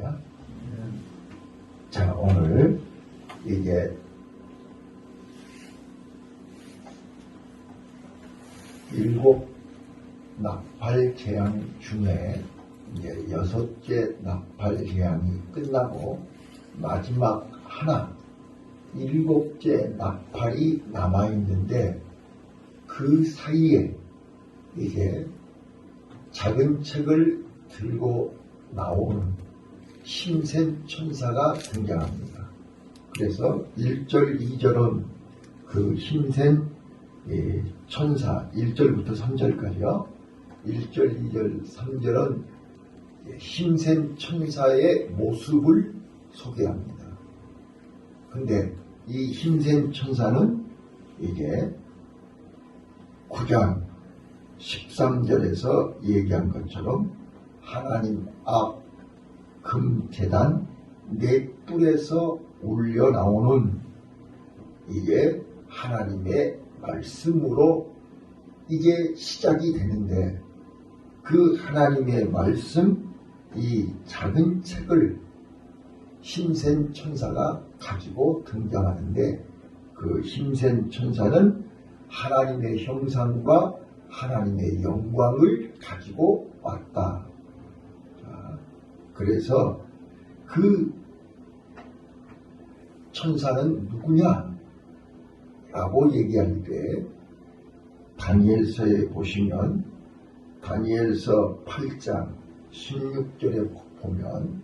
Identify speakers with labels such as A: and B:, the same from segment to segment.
A: 할렐루야. 자, 오늘 이게 일곱 나팔 재앙 중에 이제 여섯째 나팔 재앙이 끝나고 마지막 하나 일곱째 나팔이 남아있는데 그 사이에 이제 작은 책을 들고 나오는 힘센 천사가 등장합니다. 그래서 1절, 2절은 그 힘센 천사 1절부터 3절까지요. 1절, 2절, 3절은 힘센 천사의 모습을 소개합니다. 근데 이 힘센 천사는 이게 9장 13절에서 얘기한 것처럼 하나님 앞 금제단 네 뿔에서 울려 나오는 이게 하나님의 말씀으로 이게 시작이 되는데 그 하나님의 말씀 이 작은 책을 힘센 천사가 가지고 등장하는데 그 힘센 천사는 하나님의 형상과 하나님의 영광을 가지고 왔다. 자, 그래서 그 천사는 누구냐? 라고 얘기할 때 다니엘서에 보시면 다니엘서 8장 16절에 보면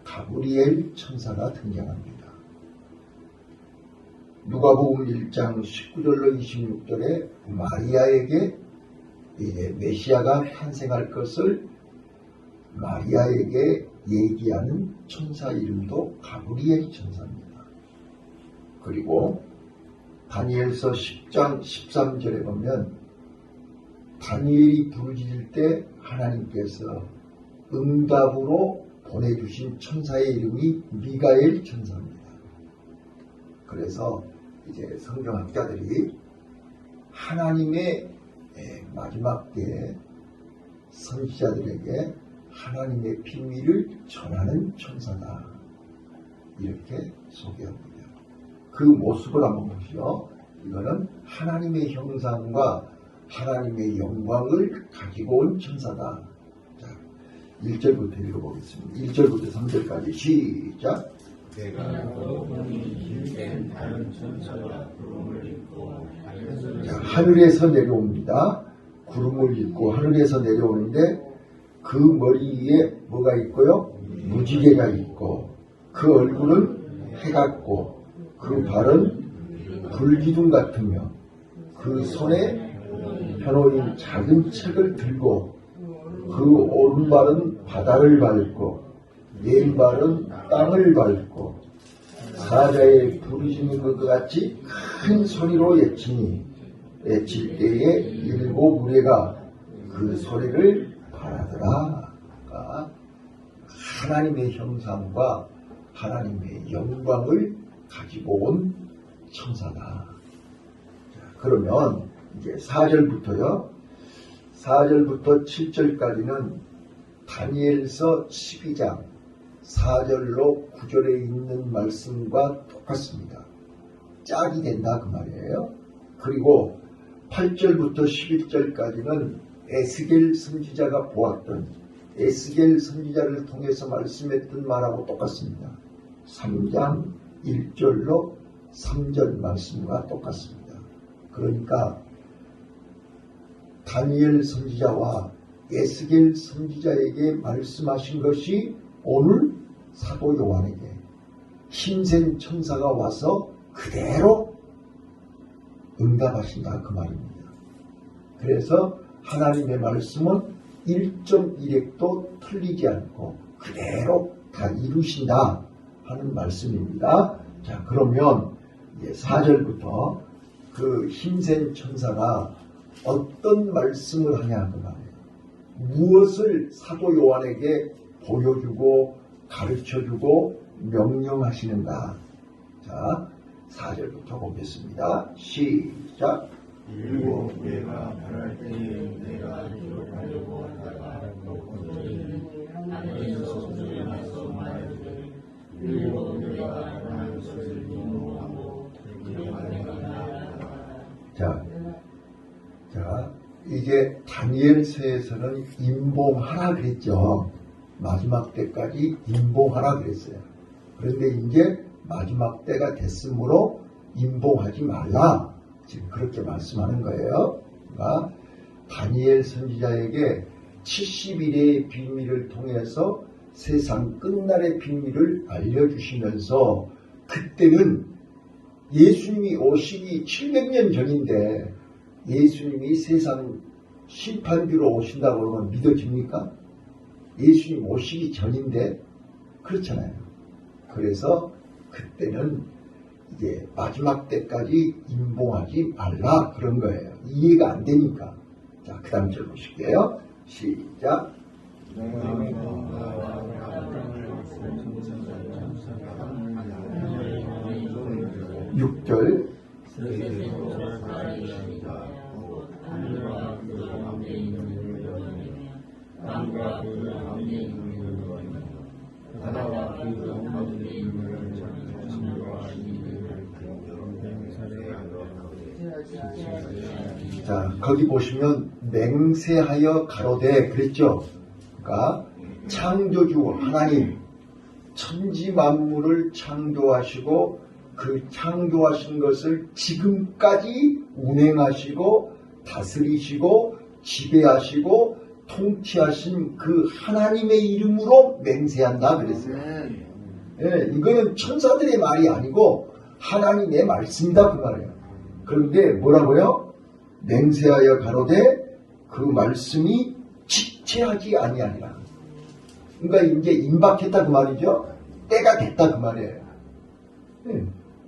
A: 가브리엘 천사가 등장합니다. 누가복음 1장 19절로 26절에 마리아에게 이제 메시아가 탄생할 것을 마리아에게 얘기하는 천사 이름도 가브리엘 천사입니다. 그리고 다니엘서 10장 13절에 보면 다니엘이 부르짖을 때 하나님께서 응답으로 보내주신 천사의 이름이 미가엘 천사입니다. 그래서 이제 성경학자들이 하나님의 마지막 때에 선지자들에게 하나님의 비밀을 전하는 천사다. 이렇게 소개합니다. 그 모습을 한번 보시죠. 이거는 하나님의 형상과 하나님의 영광을 가지고 온 천사다. 자, 1절부터 읽어보겠습니다. 1절부터 3절까지 시작.
B: 내가 또 보니 힘센 다른 천사가 구름을 입고
A: 하늘에서 내려옵니다. 구름을 입고 하늘에서 내려오는데 그 머리 위에 뭐가 있고요? 무지개가 있고 그 얼굴은 해 같고 그 발은 불기둥 같으며 그 손에 펴놓인 작은 책을 들고 그 오른발은 바다를 밟고 왼발은 땅을 밟고 사자의 부르짖는 것 같이 큰 소리로 외칠 때에 일곱 무리가 그 소리를 바라더라. 하나님의 형상과 하나님의 영광을 가지고 온 천사다. 자, 그러면 이제 4절부터 7절까지는 다니엘서 12장 4절로 9절에 있는 말씀과 똑같습니다. 짝이 된다 그 말이에요. 그리고 8절부터 11절까지는 에스겔 선지자가 보았던 에스겔 선지자를 통해서 말씀했던 말하고 똑같습니다. 3장 1절로 3절 말씀과 똑같습니다. 그러니까 다니엘 선지자와 에스겔 선지자에게 말씀하신 것이 오늘 사도 요한에게 힘센 천사가 와서 그대로 응답하신다 그 말입니다. 그래서 하나님의 말씀은 1.1획도 틀리지 않고 그대로 다 이루신다 하는 말씀입니다. 자, 그러면 이제 4절부터 그 힘센 천사가 어떤 말씀을 하냐 그 말이에요. 무엇을 사도 요한에게 보여주고 가르쳐주고 명령하시는가. 자, 4절부터 보겠습니다. 시작.
B: 일곱 내가 말할 때에 내가 기록하려고 하다가 또 본전이 하늘에서 소리가 나서
A: 이게 다니엘서에서는 임봉하라 그랬죠. 마지막 때까지 임봉하라 그랬어요. 그런데 이제 마지막 때가 됐으므로 임봉하지 말라. 지금 그렇게 말씀하는 거예요. 그러니까 다니엘 선지자에게 70일의 비밀을 통해서 세상 끝날의 비밀을 알려주시면서 그때는 예수님이 오시기 700년 전인데 예수님이 세상 심판주로 오신다고 그러면 믿어집니까? 예수님 오시기 전인데 그렇잖아요. 그래서 그때는 이제 마지막 때까지 임봉하지 말라 그런 거예요. 이해가 안 되니까. 자, 그 다음 절 보실게요. 시작. 6절. 자, 거기 보시면 맹세하여 가로되 그랬죠. 그러니까 창조주 하나님 천지 만물을 창조하시고 그 창조하신 것을 지금까지 운행하시고 다스리시고 지배하시고 통치하신 그 하나님의 이름으로 맹세한다 그랬어요. 예, 이거는 천사들의 말이 아니고 하나님의 말씀이다 그 말이에요. 그런데 뭐라고요? 맹세하여 가로되 그 말씀이 지체하지 아니하니라. 그러니까 이제 임박했다 그 말이죠. 때가 됐다 그 말이에요.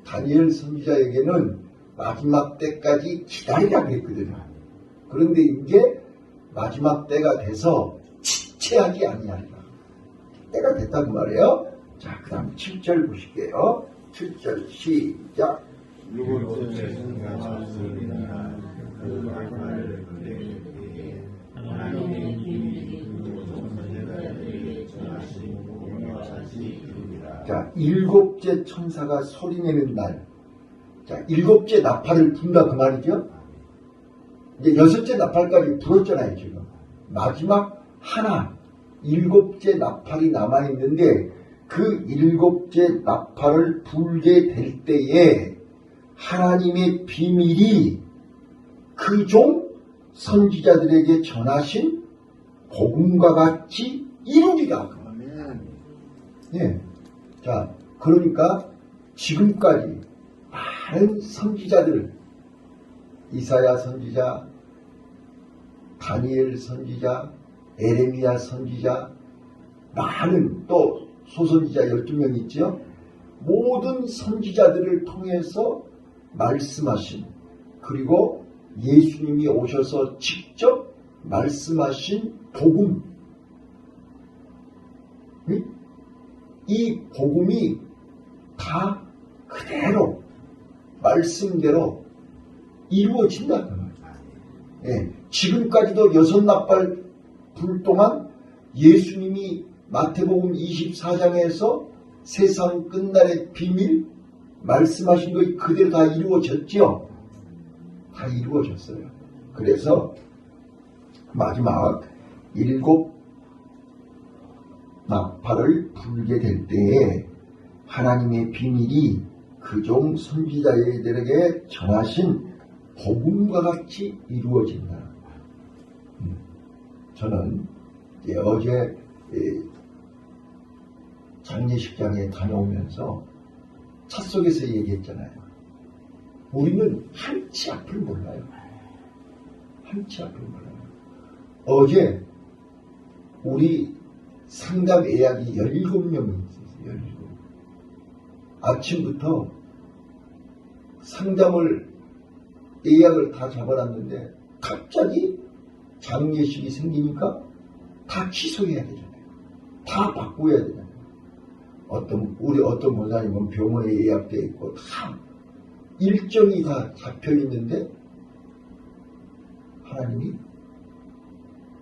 A: 다니엘 선지자에게는 마지막 때까지 기다리라 그랬거든요. 그런데 이제 마지막 때가 돼서 지체하지 아니하리라. 때가 됐다 그 말이에요. 자, 그 다음 7절 보실게요. 7절 시작. 자, 일곱째 천사가 소리내는 날. 자, 일곱째 나팔을 분다 그 말이죠. 이제 여섯째 나팔까지 불었잖아요, 지금. 마지막 하나, 일곱째 나팔이 남아있는데 그 일곱째 나팔을 불게 될 때에 하나님의 비밀이 그 종 선지자들에게 전하신 복음과 같이 이루리라. 예. 자, 그러니까 지금까지 많은 선지자들, 이사야 선지자, 다니엘 선지자, 에레미야 선지자, 많은 또 소선지자 12명 있죠. 모든 선지자들을 통해서 말씀하신, 그리고 예수님이 오셔서 직접 말씀하신 복음, 이 복음이 다 그대로 말씀대로 이루어진다. 예, 지금까지도 여섯 나팔 불 동안 예수님이 마태복음 24장에서 세상 끝날의 비밀 말씀하신 것이 그대로 다 이루어졌죠. 다 이루어졌어요. 그래서 마지막 일곱 나팔을 불게 될 때에 하나님의 비밀이 그 종 선지자들에게 전하신 복음과 같이 이루어진다. 저는 어제 장례식장에 다녀오면서 차 속에서 얘기했잖아요. 우리는 한치 앞을 몰라요. 한치 앞을 몰라요. 어제 우리 상담 예약이 17명이 있었어요. 17. 아침부터 상담을 예약을 다 잡아놨는데 갑자기 장례식이 생기니까 다 취소해야 되잖아요. 다 바꿔야 되잖아요. 우리 어떤 목사님은 병원에 예약되어 있고 다 일정이 다 잡혀 있는데 하나님이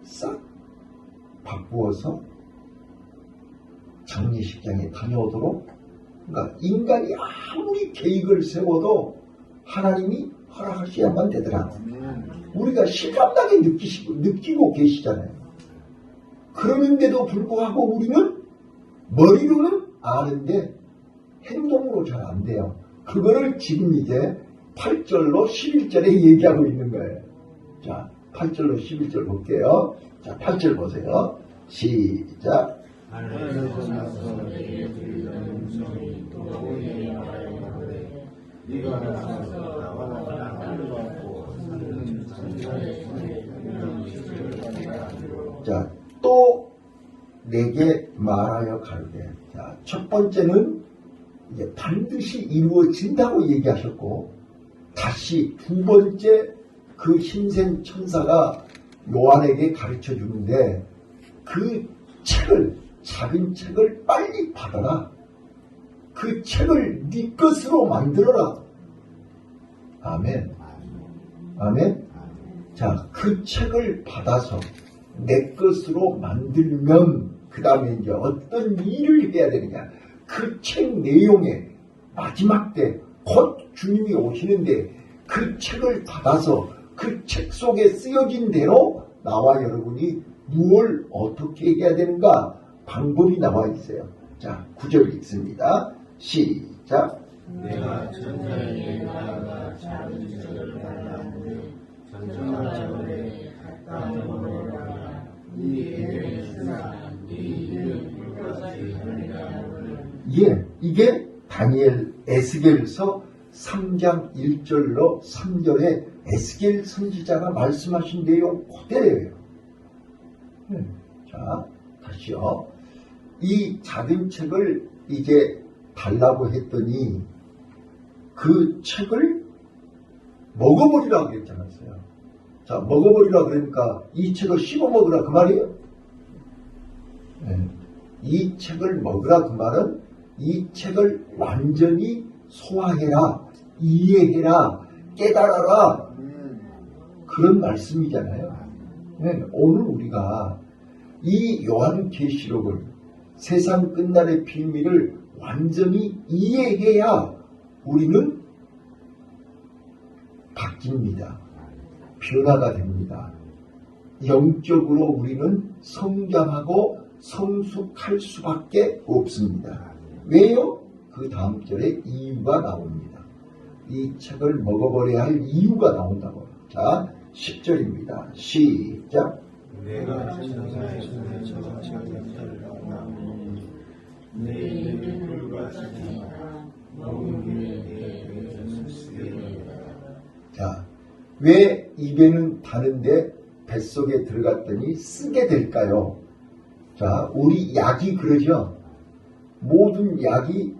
A: 싹 바꾸어서 장례식장에 다녀오도록, 그러니까 인간이 아무리 계획을 세워도 하나님이 허락하셔야만 되더라. 우리가 실감나게 느끼고 계시잖아요. 그러는데도 불구하고 우리는 머리로는 아는데 행동으로 잘 안 돼요. 그거를 지금 이제 8절로 11절에 얘기하고 있는 거예요. 자, 8절로 11절 볼게요. 자, 8절 보세요. 시작.
B: 하늘에서 나서 내게 들리는 음성이 또 내게 말하되 네가 나서서 나와 나를 받고 사는 천사의 손에 명령을 받으라.
A: 자, 또 내게 말하여 가르되. 자, 첫 번째는 이제 반드시 이루어진다고 얘기하셨고, 다시 두 번째 그 힘센 천사가 요한에게 가르쳐 주는데, 그 책을, 작은 책을 빨리 받아라. 그 책을 네 것으로 만들어라. 아멘. 아멘. 자, 그 책을 받아서 내 것으로 만들면 그 다음에 이제 어떤 일을 해야 되느냐. 그 책 내용에 마지막 때 곧 주님이 오시는데 그 책을 받아서 그 책 속에 쓰여진 대로 나와 여러분이 무엇을 어떻게 해야 되는가 방법이 나와 있어요. 자, 9절 읽습니다. 시작.
B: 내가 천사에게 나아가 작은 책을 달라는데 전정하자오되 갖다 먹으라. 네 입에 쓰나 네 입을 불같이 하리라.
A: 예, 이게 다니엘 에스겔서 3장 1절로 3절에 에스겔 선지자가 말씀하신 내용 그대로예요. 자, 다시요. 이 작은 책을 이제 달라고 했더니 그 책을 먹어버리라고 그랬잖아요. 자, 먹어버리라 그러니까 이 책을 씹어 먹으라 그 말이에요. 이 책을 먹으라 그 말은 이 책을 완전히 소화해라, 이해해라, 깨달아라 그런 말씀이잖아요. 오늘 우리가 이 요한계시록을 세상 끝날의 비밀을 완전히 이해해야 우리는 바뀝니다. 변화가 됩니다. 영적으로 우리는 성장하고 성숙할 수밖에 없습니다. 왜요? 그 다음 절에 이유가 나옵니다. 이 책을 먹어버려야 할 이유가 나온다고. 자, 10절입니다. 시작.
B: 내가 천사의 손에 저 책을 달라오니 내 입을 불같이 하라. 먹은 김에 내 입에서 쓰게 되리라.
A: 자, 왜 입에는 다른데 뱃속에 들어갔더니 쓰게 될까요? 자, 우리 약이 그러죠. 모든 약이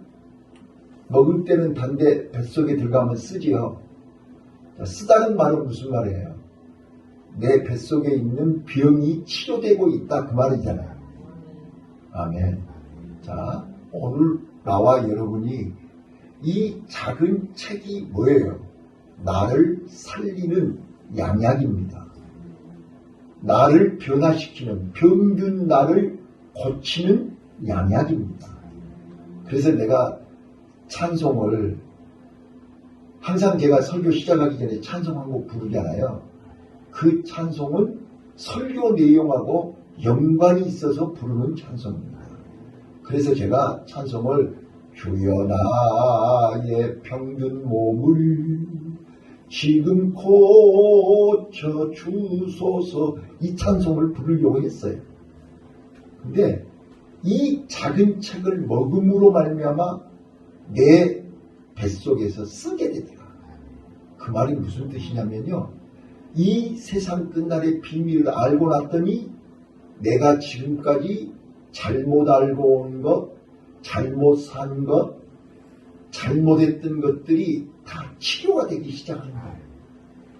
A: 먹을 때는 단데 뱃속에 들어가면 쓰지요. 자, 쓰다는 말은 무슨 말이에요? 내 뱃속에 있는 병이 치료되고 있다 그 말이잖아요. 아멘. 자, 오늘 나와 여러분이 이 작은 책이 뭐예요? 나를 살리는 양약입니다. 나를 변화시키는, 병든 나를 고치는 양약입니다. 그래서 내가 찬송을 항상 제가 설교 시작하기 전에 찬송 한 곡 부르잖아요. 그 찬송은 설교 내용하고 연관이 있어서 부르는 찬송입니다. 그래서 제가 찬송을 주여 나의 병든 몸을 지금 고쳐 주소서 이 찬송을 부르려고 했어요. 근데 이 작은 책을 먹음으로 말미암아 내 뱃속에서 쓰게 되더라. 그 말이 무슨 뜻이냐면요. 이 세상 끝날의 비밀을 알고 났더니 내가 지금까지 잘못 알고 온 것, 잘못 산 것, 잘못했던 것들이 다 치료가 되기 시작하는 거예요.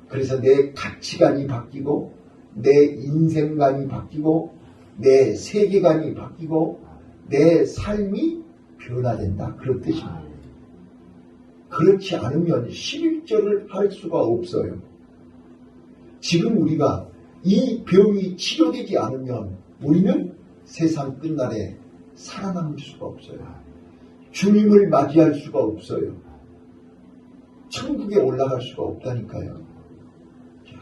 A: 그래서 내 가치관이 바뀌고 내 인생관이 바뀌고 내 세계관이 바뀌고 내 삶이 변화된다. 그런 뜻입니다. 그렇지 않으면 11절을 할 수가 없어요. 지금 우리가 이 병이 치료되지 않으면 우리는 세상 끝날에 살아남을 수가 없어요. 주님을 맞이할 수가 없어요. 천국에 올라갈 수가 없다니까요.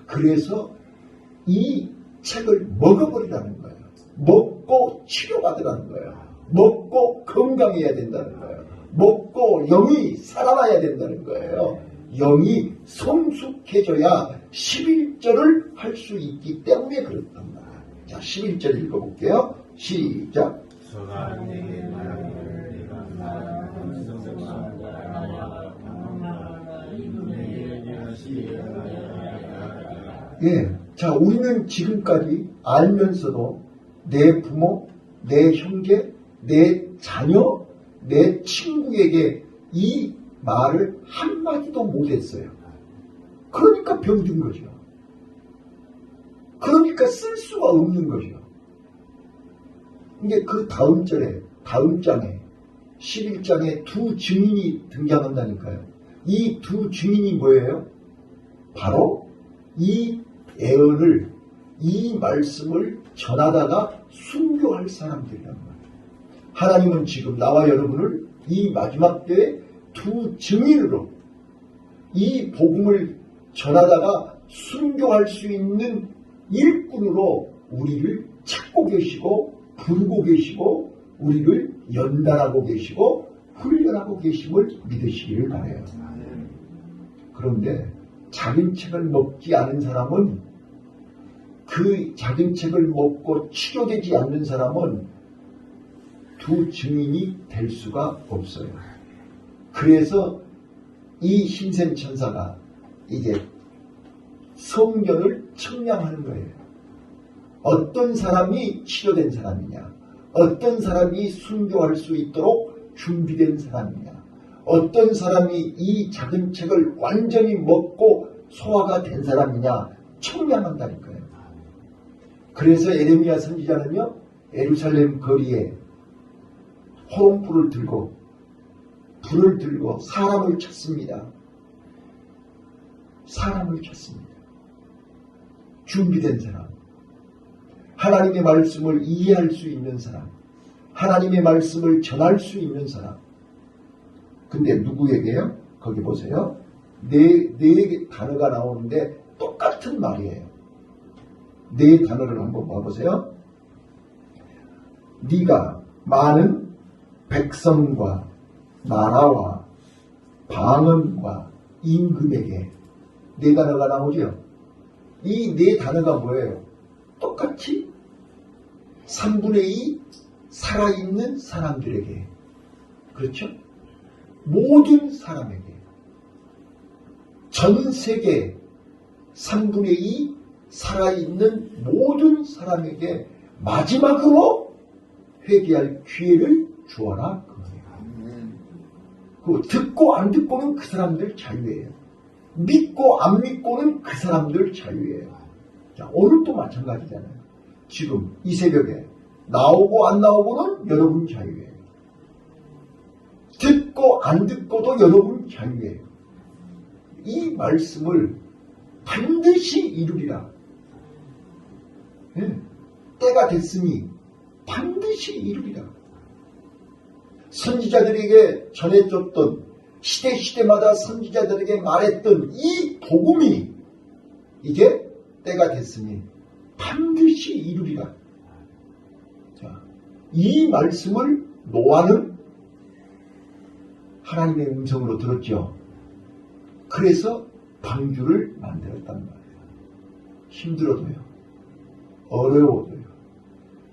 A: 그래서 이 책을 먹어버리라는 거예요. 먹고 치료받으라는 거예요. 먹고 건강해야 된다는 거예요. 먹고 영이 살아나야 된다는 거예요. 영이 성숙해져야 11절을 할 수 있기 때문에 그렇단 말이에요. 자, 11절 읽어볼게요. 시작. 예. 자, 우리는 지금까지 알면서도 내 부모, 내 형제, 내 자녀, 내 친구에게 이 말을 한마디도 못했어요. 그러니까 병든 거죠. 그러니까 쓸 수가 없는 거죠. 이게 그 다음 절에, 다음 장에, 11장에 두 증인이 등장한다니까요. 이 두 증인이 뭐예요? 바로 이 애언을, 이 말씀을 전하다가 순교할 사람들이란 말이에요. 하나님은 지금 나와 여러분을 이 마지막 때에 두 증인으로 이 복음을 전하다가 순교할 수 있는 일꾼으로 우리를 찾고 계시고 부르고 계시고 우리를 연단하고 계시고 훈련하고 계심을 믿으시기를 바라요. 그런데 작은 책을 먹지 않은 사람은, 그 작은 책을 먹고 치료되지 않는 사람은 두 증인이 될 수가 없어요. 그래서 이 신생천사가 이제 성전을 청량하는 거예요. 어떤 사람이 치료된 사람이냐, 어떤 사람이 순교할 수 있도록 준비된 사람이냐, 어떤 사람이 이 작은 책을 완전히 먹고 소화가 된 사람이냐 청량한다니까요. 그래서 에레미야 선지자는요, 예루살렘 거리에 호롱불을 들고 불을 들고 사람을 찾습니다. 사람을 찾습니다. 준비된 사람, 하나님의 말씀을 이해할 수 있는 사람, 하나님의 말씀을 전할 수 있는 사람. 근데 누구에게요? 거기 보세요. 네 단어가 나오는데 똑같은 말이에요. 네 단어를 한번 봐보세요. 네가 많은 백성과 나라와 방언과 임금에게, 네 단어가 나오죠. 이 네 단어가 뭐예요? 똑같이 3분의 2 살아있는 사람들에게, 그렇죠? 모든 사람에게, 전 세계 3분의 2 살아있는 모든 사람에게 마지막으로 회개할 기회를 주어라. 그 듣고 안 듣고는 그 사람들 자유예요. 믿고 안 믿고는 그 사람들 자유예요. 자, 오늘도 마찬가지잖아요. 지금 이 새벽에 나오고 안 나오고는 여러분 자유예요. 듣고 안 듣고도 여러분 자유예요. 이 말씀을 반드시 이루리라. 네. 때가 됐으니 반드시 이루리라. 선지자들에게 전해줬던, 시대마다 선지자들에게 말했던 이 복음이 이제 때가 됐으니 반드시 이루리라. 자, 이 말씀을 노아는 하나님의 음성으로 들었죠. 그래서 방주를 만들었단 말이에요. 힘들어도요, 어려워도요,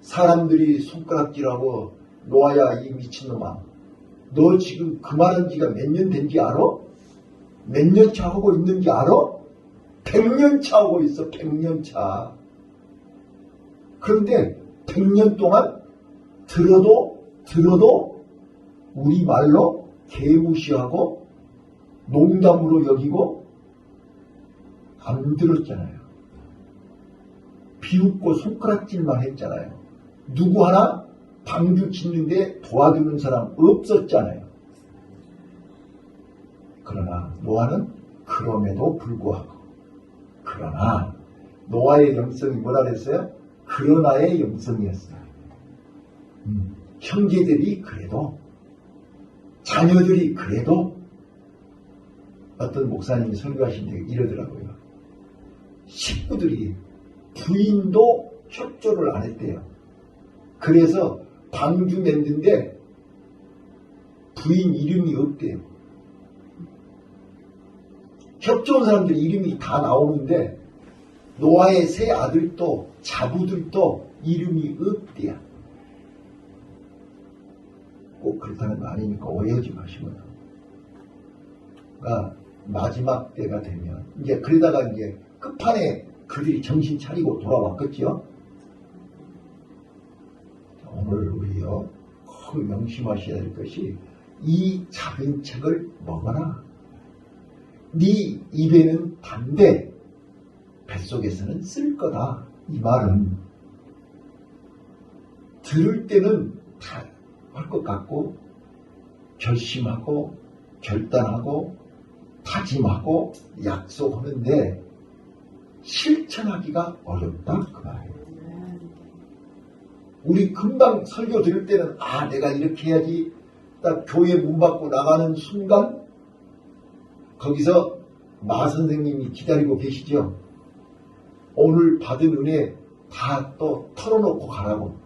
A: 사람들이 손가락질하고 노아야 이 미친놈아, 너 지금 그 말한 지가 몇 년 된지 알아? 몇 년 차 하고 있는지 알아? 100년 차 하고 있어. 100년 차. 그런데 100년 동안 들어도 우리 말로 개무시하고 농담으로 여기고 안 들었잖아요. 비웃고 손가락질만 했잖아요. 누구 하나 방주 짓는데 도와주는 사람 없었잖아요. 그러나 노아는 그럼에도 불구하고, 그러나 노아의 영성이 뭐라 그랬어요? 그러나의 영성이었어요. 형제들이 그래도, 자녀들이 그래도 어떤 목사님이 설교하시는데 이러더라고요. 식구들이 부인도 협조를 안 했대요. 그래서 방주 맺는데 부인 이름이 없대요. 협조한 사람들 이름이 다 나오는데 노아의 세 아들도 자부들도 이름이 없대요. 꼭 그렇다는 거 아니니까 오해하지 마시고요. 그러니까 마지막 때가 되면 이제 그러다가 이제 끝판에 그들이 정신 차리고 돌아왔겠죠. 오늘 우리요 꼭 명심하셔야 될 것이 이 작은 책을 먹어라. 네 입에는 단데 뱃속에서는 쓸 거다. 이 말은 들을 때는 다 할 것 같고 결심하고 결단하고 다짐하고 약속하는데 실천하기가 어렵다 그 말이에요. 우리 금방 설교 들을 때는 내가 이렇게 해야지. 딱 교회 문 받고 나가는 순간 거기서 마 선생님이 기다리고 계시죠. 오늘 받은 은혜 다 또 털어놓고 가라고.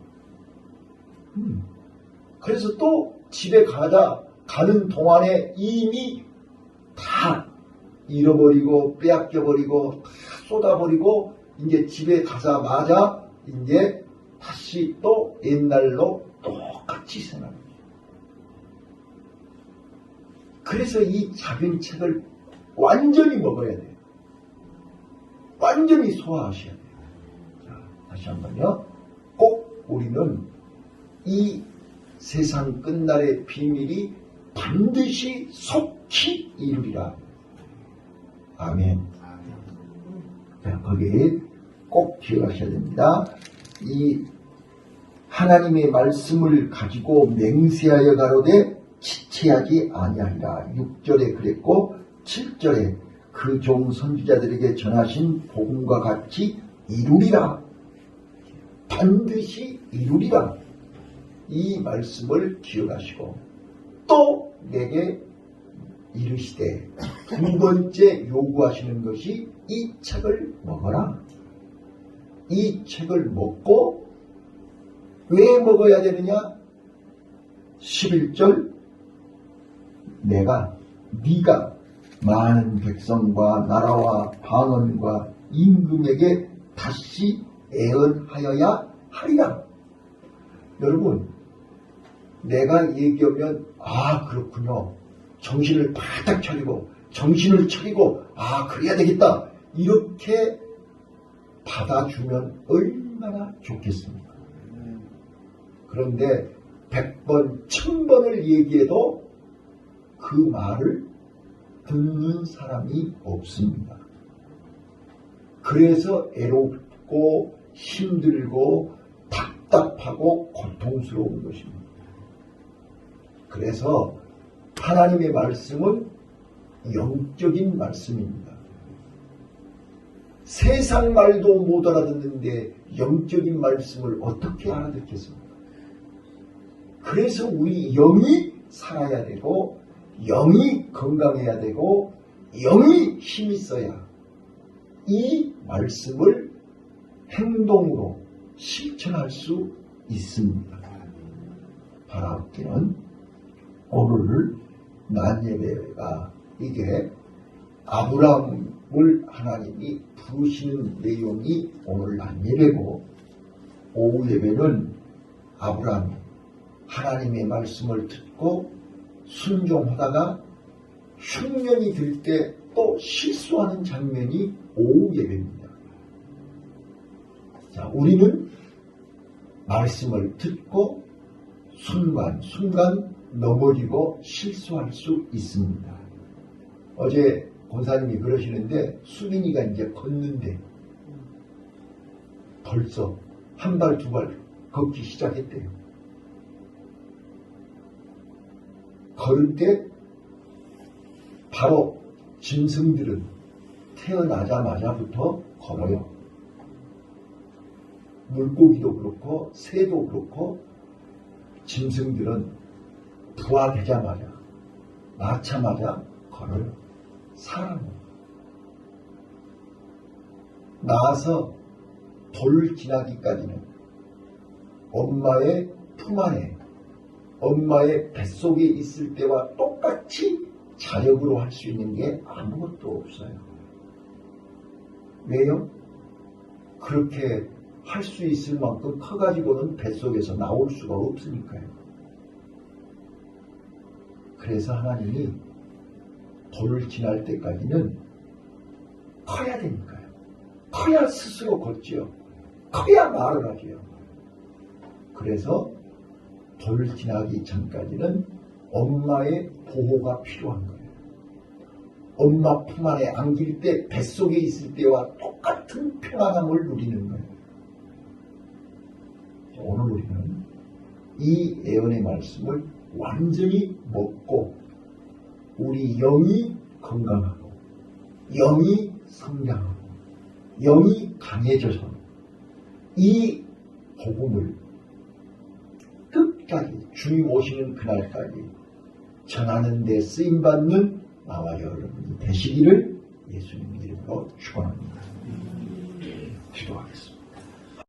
A: 그래서 또 집에 가는 동안에 이미 다 잃어버리고 빼앗겨버리고 다 쏟아버리고 이제 집에 가자마자 이제 다시 또 옛날로 똑같이 생각합니다. 그래서 이 작은 책을 완전히 먹어야 돼요. 완전히 소화하셔야 돼요. 자, 다시 한번요. 꼭 우리는 이 세상 끝날의 비밀이 반드시 속히 이루리라. 아멘. 자, 거기에 꼭 기억하셔야 됩니다. 이 하나님의 말씀을 가지고 맹세하여 가로되 지체하지 아니하리라. 6절에 그랬고 7절에 그 종 선지자들에게 전하신 복음과 같이 이루리라. 반드시 이루리라. 이 말씀을 기억하시고 또 내게 이르시되 두 번째 요구하시는 것이 이 책을 먹어라. 이 책을 먹고 왜 먹어야 되느냐? 11절 네가 많은 백성과 나라와 방언과 임금에게 다시 애언하여야 하리라. 여러분, 내가 얘기하면 그렇군요. 정신을 바짝 차리고 정신을 차리고 그래야 되겠다. 이렇게 받아주면 얼마나 좋겠습니까? 그런데 100번, 1000번을 얘기해도 그 말을 듣는 사람이 없습니다. 그래서 애롭고 힘들고 답답하고 고통스러운 것입니다. 그래서 하나님의 말씀은 영적인 말씀입니다. 세상 말도 못 알아듣는데 영적인 말씀을 어떻게 알아듣겠습니까? 그래서 우리 영이 살아야 되고 영이 건강해야 되고 영이 힘이 있어야 이 말씀을 행동으로 실천할 수 있습니다. 바라옵기는 오늘 낮예배가 이게 아브라함을 하나님이 부르시는 내용이 오늘 낮예배고 오후 예배는 아브라함이 하나님의 말씀을 듣고 순종하다가 흉년이 들 때 또 실수하는 장면이 오후 예배입니다. 자, 우리는 말씀을 듣고 순간 넘어지고 실수할 수 있습니다. 어제 권사님이 그러시는데 수빈이가 이제 걷는데 벌써 한 발 두 발 걷기 시작했대요. 걸을 때 바로 짐승들은 태어나자마자부터 걸어요. 물고기도 그렇고 새도 그렇고 짐승들은 부화되자마자 낳자마자 걸어요. 사랑으로 나아서 돌 지나기까지는 엄마의 품 안에 엄마의 뱃속에 있을 때와 똑같이 자력으로 할 수 있는 게 아무것도 없어요. 왜요? 그렇게 할 수 있을 만큼 커가지고는 뱃속에서 나올 수가 없으니까요. 그래서 하나님이 돌을 지날 때까지는 커야 되니까요. 커야 스스로 걷지요. 커야 말을 하지요. 그래서 돌을 지나기 전까지는 엄마의 보호가 필요한 거예요. 엄마 품 안에 안길 때 뱃속에 있을 때와 똑같은 평안함을 누리는 거예요. 오늘 우리는 이 예언의 말씀을 완전히 먹고 우리 영이 건강하고 영이 성장하고 영이 강해져서 이 복음을 끝까지 주님 오시는 그날까지 전하는 데 쓰임받는 나와 여러분이 되시기를 예수님 이름으로 축원합니다. 기도하겠습니다.